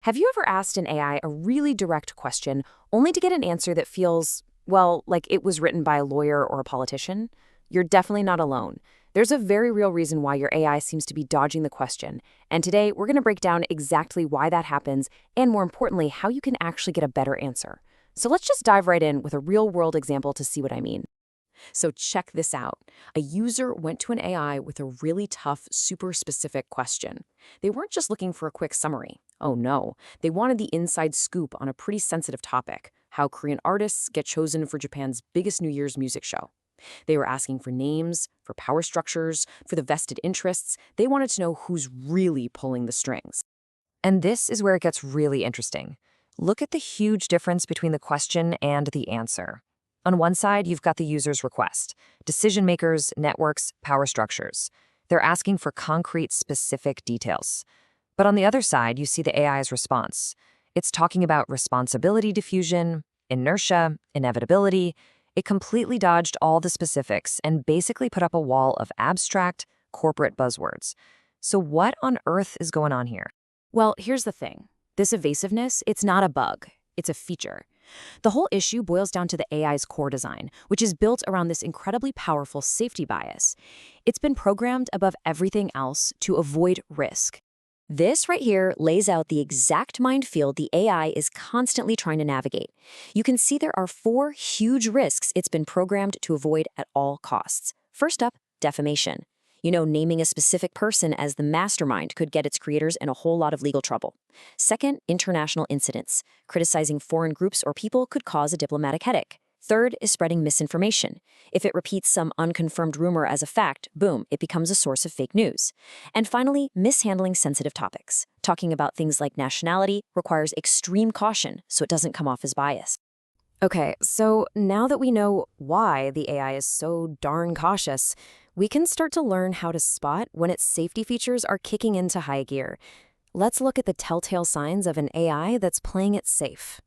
Have you ever asked an AI a really direct question only to get an answer that feels, well, like it was written by a lawyer or a politician? You're definitely not alone. There's a very real reason why your AI seems to be dodging the question. And today, we're going to break down exactly why that happens and, more importantly, how you can actually get a better answer. So let's just dive right in with a real-world example to see what I mean. So check this out. A user went to an AI with a really tough, super specific question. They weren't just looking for a quick summary. Oh no, they wanted the inside scoop on a pretty sensitive topic, how Korean artists get chosen for Japan's biggest New Year's music show. They were asking for names, for power structures, for the vested interests. They wanted to know who's really pulling the strings. And this is where it gets really interesting. Look at the huge difference between the question and the answer. On one side, you've got the user's request. Decision makers, networks, power structures. They're asking for concrete, specific details. But on the other side, you see the AI's response. It's talking about responsibility diffusion, inertia, inevitability. It completely dodged all the specifics and basically put up a wall of abstract, corporate buzzwords. So what on earth is going on here? Well, here's the thing. This evasiveness, it's not a bug. It's a feature. The whole issue boils down to the AI's core design, which is built around this incredibly powerful safety bias. It's been programmed above everything else to avoid risk. This right here lays out the exact minefield the AI is constantly trying to navigate. You can see there are 4 huge risks it's been programmed to avoid at all costs. First up, defamation. Naming a specific person as the mastermind could get its creators in a whole lot of legal trouble. Second, international incidents. Criticizing foreign groups or people could cause a diplomatic headache. Third is spreading misinformation. If it repeats some unconfirmed rumor as a fact, boom, it becomes a source of fake news. And finally, mishandling sensitive topics. Talking about things like nationality requires extreme caution so it doesn't come off as bias. Okay, so now that we know why the AI is so darn cautious, we can start to learn how to spot when its safety features are kicking into high gear. Let's look at the telltale signs of an AI that's playing it safe.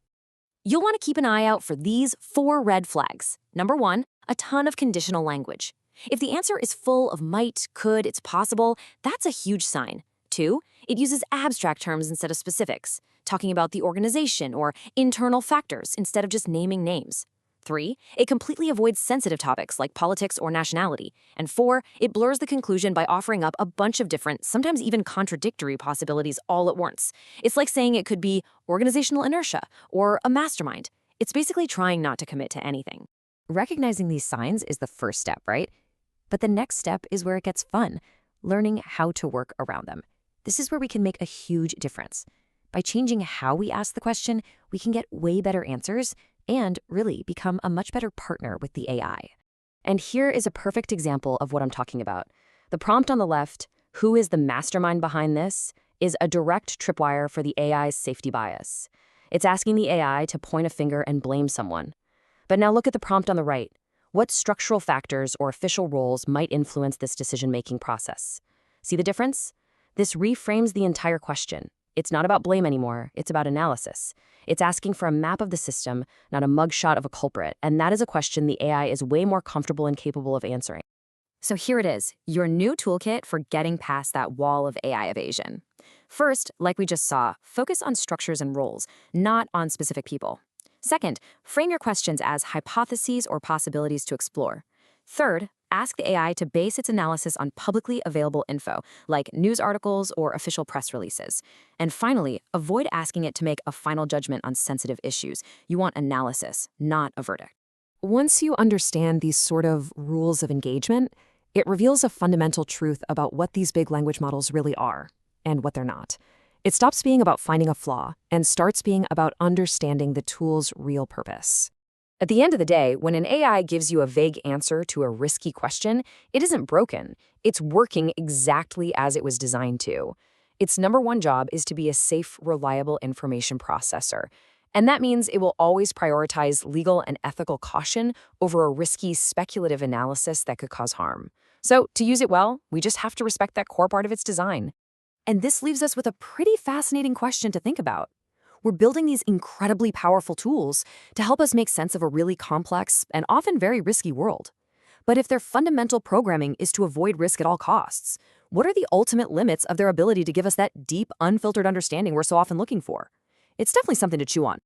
You'll want to keep an eye out for these 4 red flags. Number 1, a ton of conditional language. If the answer is full of might, could, it's possible, that's a huge sign. 2, it uses abstract terms instead of specifics, talking about the organization or internal factors instead of just naming names. 3, it completely avoids sensitive topics like politics or nationality. And 4, it blurs the conclusion by offering up a bunch of different, sometimes even contradictory possibilities all at once. It's like saying it could be organizational inertia or a mastermind. It's basically trying not to commit to anything. Recognizing these signs is the first step, right? But the next step is where it gets fun, learning how to work around them. This is where we can make a huge difference. By changing how we ask the question, we can get way better answers and really become a much better partner with the AI. And here is a perfect example of what I'm talking about. The prompt on the left, who is the mastermind behind this, is a direct tripwire for the AI's safety bias. It's asking the AI to point a finger and blame someone. But now look at the prompt on the right. What structural factors or official roles might influence this decision-making process? See the difference? This reframes the entire question. It's not about blame anymore, it's about analysis. It's asking for a map of the system, not a mugshot of a culprit, and that is a question the AI is way more comfortable and capable of answering. So here it is, your new toolkit for getting past that wall of AI evasion. First, like we just saw, focus on structures and roles, not on specific people. Second, frame your questions as hypotheses or possibilities to explore. Third, ask the AI to base its analysis on publicly available info, like news articles or official press releases. And finally, avoid asking it to make a final judgment on sensitive issues. You want analysis, not a verdict. Once you understand these sort of rules of engagement, it reveals a fundamental truth about what these big language models really are and what they're not. It stops being about finding a flaw and starts being about understanding the tool's real purpose. At the end of the day, when an AI gives you a vague answer to a risky question, it isn't broken. It's working exactly as it was designed to. Its number one job is to be a safe, reliable information processor. And that means it will always prioritize legal and ethical caution over a risky, speculative analysis that could cause harm. So, to use it well, we just have to respect that core part of its design. And this leaves us with a pretty fascinating question to think about. We're building these incredibly powerful tools to help us make sense of a really complex and often very risky world. But if their fundamental programming is to avoid risk at all costs, What are the ultimate limits of their ability to give us that deep, unfiltered understanding we're so often looking for? It's definitely something to chew on.